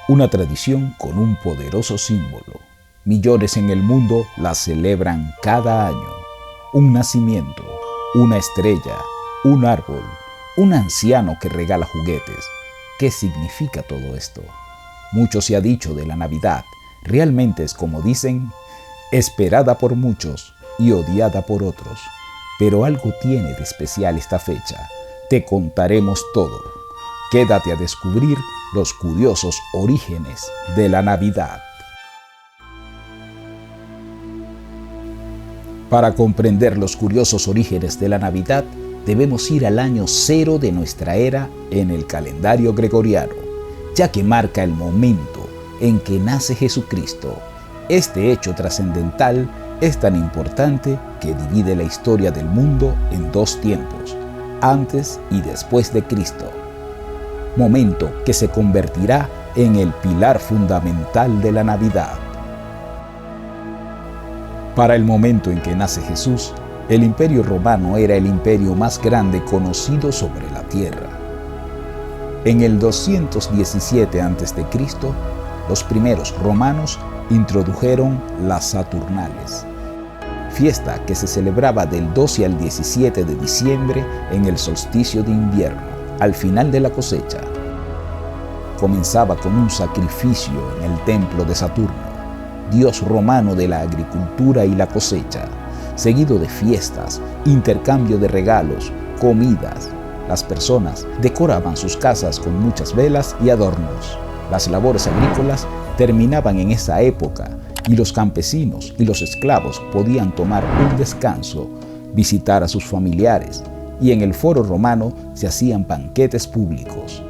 Una tradición con un poderoso símbolo. Millones en el mundo la celebran cada año. Un nacimiento, una estrella, un árbol, un anciano que regala juguetes. ¿Qué significa todo esto? Mucho se ha dicho de la Navidad. Realmente es como dicen, esperada por muchos y odiada por otros. Pero algo tiene de especial esta fecha. Te contaremos todo. Quédate a descubrir los curiosos orígenes de la Navidad. Para comprender los curiosos orígenes de la Navidad, debemos ir al año 0 de nuestra era en el calendario gregoriano, ya que marca el momento en que nace Jesucristo. Este hecho trascendental es tan importante que divide la historia del mundo en dos tiempos, antes y después de Cristo. Momento que se convertirá en el pilar fundamental de la Navidad. Para el momento en que nace Jesús, el Imperio Romano era el imperio más grande conocido sobre la tierra. En el 217 a.C., los primeros romanos introdujeron las Saturnales, fiesta que se celebraba del 12 al 17 de diciembre en el solsticio de invierno, al final de la cosecha. Comenzaba con un sacrificio en el templo de Saturno, dios romano de la agricultura y la cosecha, seguido de fiestas, intercambio de regalos, comidas. Las personas decoraban sus casas con muchas velas y adornos. Las labores agrícolas terminaban en esa época y los campesinos y los esclavos podían tomar un descanso, visitar a sus familiares, y en el foro romano se hacían banquetes públicos.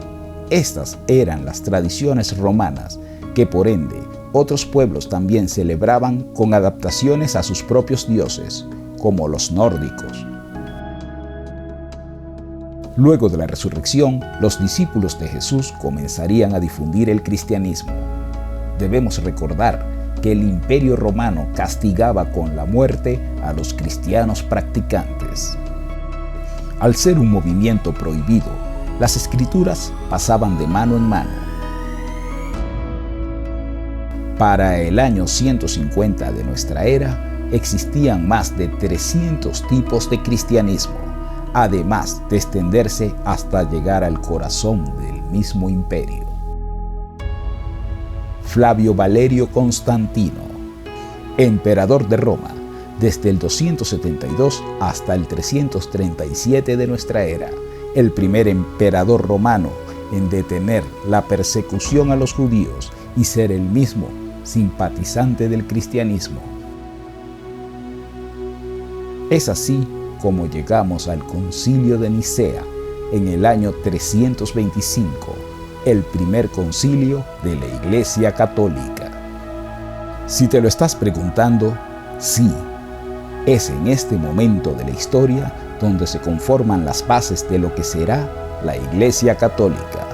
Estas eran las tradiciones romanas que, por ende, otros pueblos también celebraban con adaptaciones a sus propios dioses, como los nórdicos. Luego de la resurrección, los discípulos de Jesús comenzarían a difundir el cristianismo. Debemos recordar que el Imperio Romano castigaba con la muerte a los cristianos practicantes. Al ser un movimiento prohibido, las escrituras pasaban de mano en mano. Para el año 150 de nuestra era, existían más de 300 tipos de cristianismo, además de extenderse hasta llegar al corazón del mismo imperio. Flavio Valerio Constantino, emperador de Roma, desde el 272 hasta el 337 de nuestra era, el primer emperador romano en detener la persecución a los judíos y ser el mismo simpatizante del cristianismo. Es así como llegamos al Concilio de Nicea en el año 325, el primer concilio de la Iglesia Católica. Si te lo estás preguntando, sí, es en este momento de la historia donde se conforman las bases de lo que será la Iglesia Católica.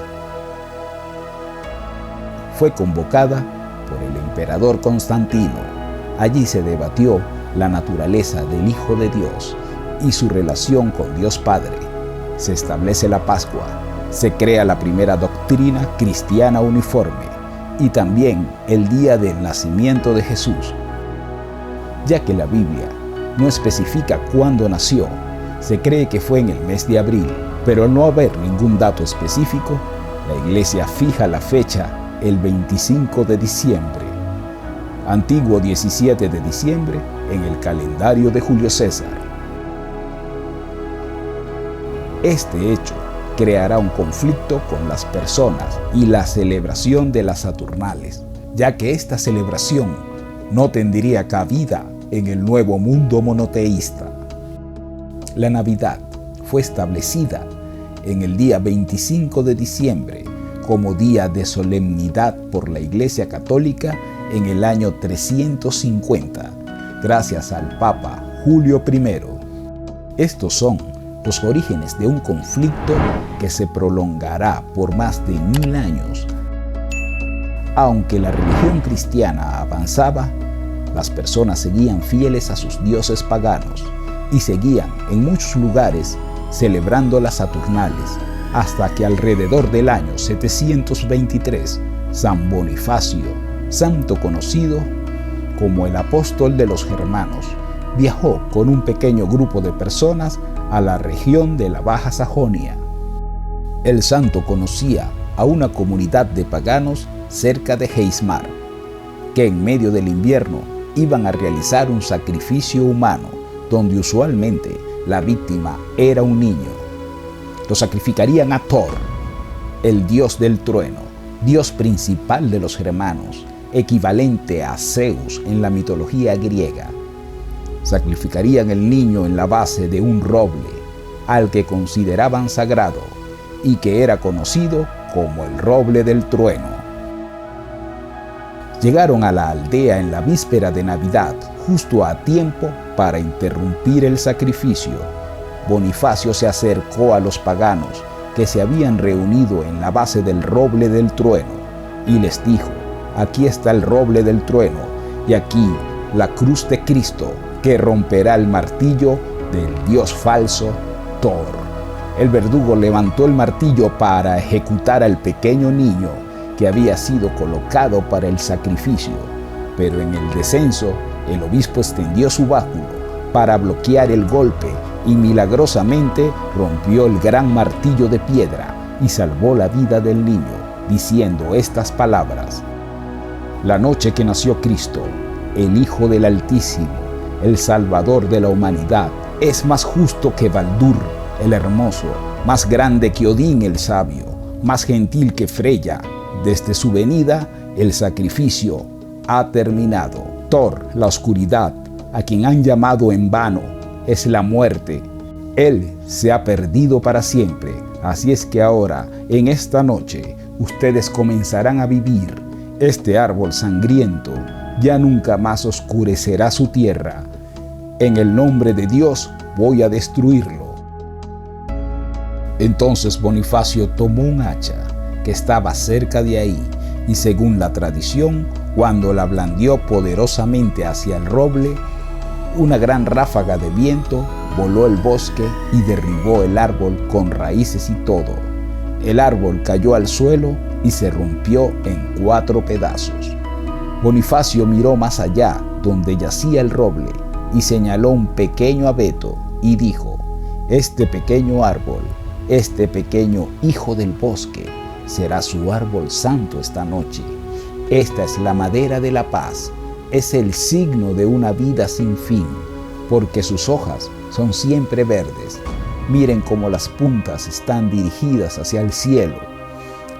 Fue convocada por el emperador Constantino. Allí se debatió la naturaleza del Hijo de Dios y su relación con Dios Padre. Se establece la Pascua, se crea la primera doctrina cristiana uniforme y también el día del nacimiento de Jesús. Ya que la Biblia no especifica cuándo nació, se cree que fue en el mes de abril, pero al no haber ningún dato específico, la Iglesia fija la fecha el 25 de diciembre, antiguo 17 de diciembre en el calendario de Julio César. Este hecho creará un conflicto con las personas y la celebración de las Saturnales, ya que esta celebración no tendría cabida en el nuevo mundo monoteísta. La Navidad fue establecida en el día 25 de diciembre como día de solemnidad por la Iglesia Católica en el año 350, gracias al Papa Julio I. Estos son los orígenes de un conflicto que se prolongará por más de 1000 años. Aunque la religión cristiana avanzaba, las personas seguían fieles a sus dioses paganos y seguían en muchos lugares celebrando las Saturnales, hasta que alrededor del año 723, San Bonifacio, santo conocido como el apóstol de los germanos, viajó con un pequeño grupo de personas a la región de la Baja Sajonia. El santo conocía a una comunidad de paganos cerca de Heismar, que en medio del invierno iban a realizar un sacrificio humano, donde usualmente la víctima era un niño. Lo sacrificarían a Thor, el dios del trueno, dios principal de los germanos, equivalente a Zeus en la mitología griega. Sacrificarían el niño en la base de un roble, al que consideraban sagrado y que era conocido como el roble del trueno. Llegaron a la aldea en la víspera de Navidad, justo a tiempo para interrumpir el sacrificio. Bonifacio se acercó a los paganos que se habían reunido en la base del roble del trueno y les dijo: aquí está el roble del trueno y aquí la cruz de Cristo que romperá el martillo del dios falso Thor. El verdugo levantó el martillo para ejecutar al pequeño niño que había sido colocado para el sacrificio, pero en el descenso el obispo extendió su báculo para bloquear el golpe y milagrosamente rompió el gran martillo de piedra y salvó la vida del niño, diciendo estas palabras: la noche que nació Cristo, el Hijo del Altísimo, el Salvador de la humanidad, es más justo que Baldur el hermoso, más grande que Odín el sabio, más gentil que Freya. Desde su venida, el sacrificio ha terminado. Thor, la oscuridad, a quien han llamado en vano, es la muerte. Él se ha perdido para siempre. Así es que ahora, en esta noche, ustedes comenzarán a vivir. Este árbol sangriento ya nunca más oscurecerá su tierra. En el nombre de Dios voy a destruirlo. Entonces Bonifacio tomó un hacha que estaba cerca de ahí y, según la tradición, cuando la blandió poderosamente hacia el roble, una gran ráfaga de viento voló el bosque y derribó el árbol con raíces y todo. El árbol cayó al suelo y se rompió en 4 pedazos. Bonifacio miró más allá, donde yacía el roble, y señaló un pequeño abeto y dijo: este pequeño árbol, este pequeño hijo del bosque, será su árbol santo esta noche. Esta es la madera de la paz, es el signo de una vida sin fin, porque sus hojas son siempre verdes. Miren cómo las puntas están dirigidas hacia el cielo.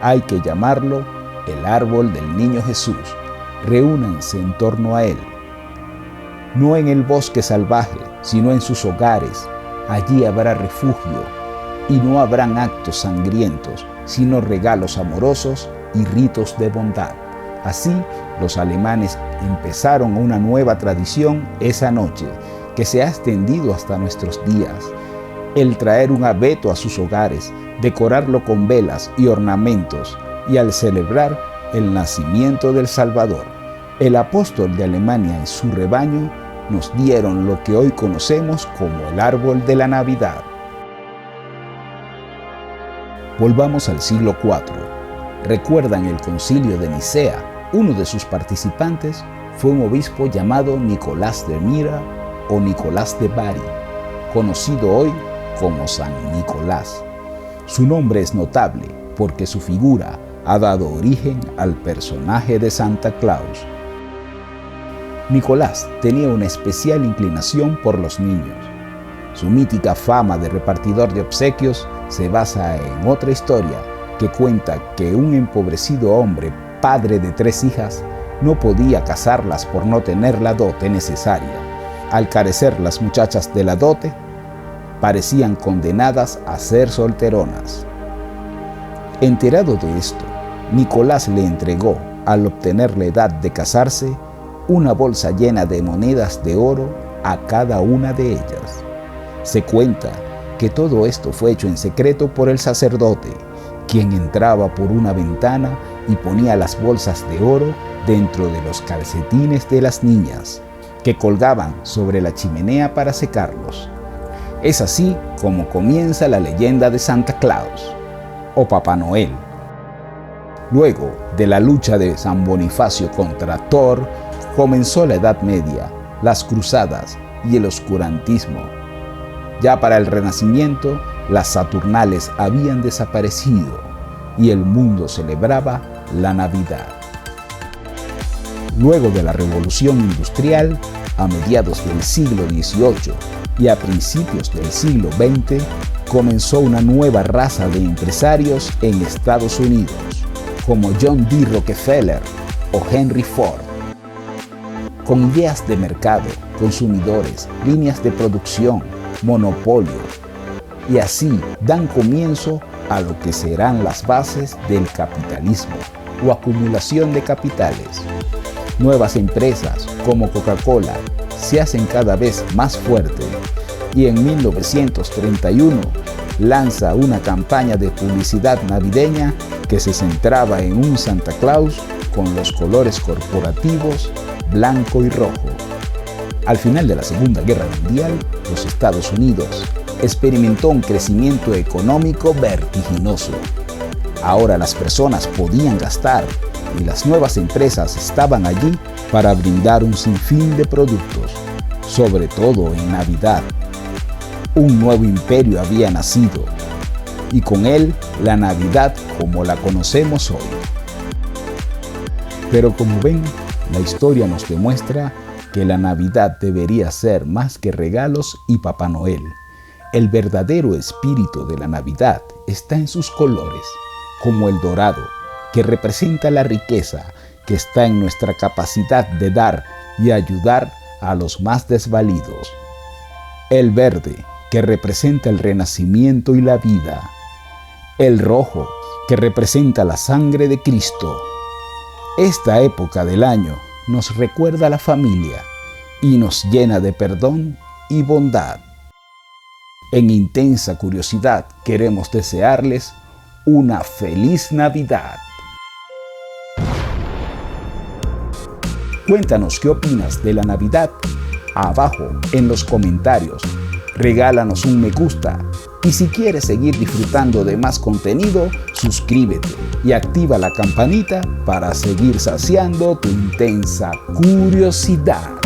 Hay que llamarlo el árbol del niño Jesús. Reúnanse en torno a él. No en el bosque salvaje, sino en sus hogares. Allí habrá refugio y no habrán actos sangrientos, sino regalos amorosos y ritos de bondad. Así, los alemanes empezaron una nueva tradición esa noche, que se ha extendido hasta nuestros días: el traer un abeto a sus hogares, decorarlo con velas y ornamentos, y al celebrar el nacimiento del Salvador, el apóstol de Alemania y su rebaño nos dieron lo que hoy conocemos como el árbol de la Navidad. Volvamos al siglo IV. ¿Recuerdan el concilio de Nicea? Uno de sus participantes fue un obispo llamado Nicolás de Mira o Nicolás de Bari, conocido hoy como San Nicolás. Su nombre es notable porque su figura ha dado origen al personaje de Santa Claus. Nicolás tenía una especial inclinación por los niños. Su mítica fama de repartidor de obsequios se basa en otra historia que cuenta que un empobrecido hombre, padre de 3 hijas, no podía casarlas por no tener la dote necesaria. Al carecer las muchachas de la dote, parecían condenadas a ser solteronas. Enterado de esto, Nicolás le entregó, al obtener la edad de casarse, una bolsa llena de monedas de oro a cada una de ellas. Se cuenta que todo esto fue hecho en secreto por el sacerdote, quien entraba por una ventana y ponía las bolsas de oro dentro de los calcetines de las niñas, que colgaban sobre la chimenea para secarlos. Es así como comienza la leyenda de Santa Claus. o Papá Noel. Luego de la lucha de San Bonifacio contra Thor, comenzó la Edad Media, las cruzadas y el oscurantismo. Ya para el Renacimiento, las Saturnales habían desaparecido y el mundo celebraba la Navidad. Luego de la Revolución Industrial, a mediados del siglo XVIII y a principios del siglo XX, comenzó una nueva raza de empresarios en Estados Unidos, como John D. Rockefeller o Henry Ford. Con ideas de mercado, consumidores, líneas de producción, monopolio, y así dan comienzo a lo que serán las bases del capitalismo o acumulación de capitales. Nuevas empresas como Coca-Cola se hacen cada vez más fuertes y en 1931 lanza una campaña de publicidad navideña que se centraba en un Santa Claus con los colores corporativos blanco y rojo. Al final de la Segunda Guerra Mundial, los Estados Unidos experimentó un crecimiento económico vertiginoso. Ahora las personas podían gastar y las nuevas empresas estaban allí para brindar un sinfín de productos, sobre todo en Navidad. Un nuevo imperio había nacido y con él la Navidad como la conocemos hoy. Pero como ven, la historia nos demuestra que la Navidad debería ser más que regalos y Papá Noel. El verdadero espíritu de la Navidad está en sus colores, como el dorado, que representa la riqueza que está en nuestra capacidad de dar y ayudar a los más desvalidos. El verde, que representa el renacimiento y la vida. El rojo, que representa la sangre de Cristo. Esta época del año nos recuerda a la familia y nos llena de perdón y bondad. En intensa curiosidad queremos desearles una feliz Navidad. Cuéntanos qué opinas de la Navidad abajo en los comentarios. Regálanos un me gusta y si quieres seguir disfrutando de más contenido, suscríbete y activa la campanita para seguir saciando tu intensa curiosidad.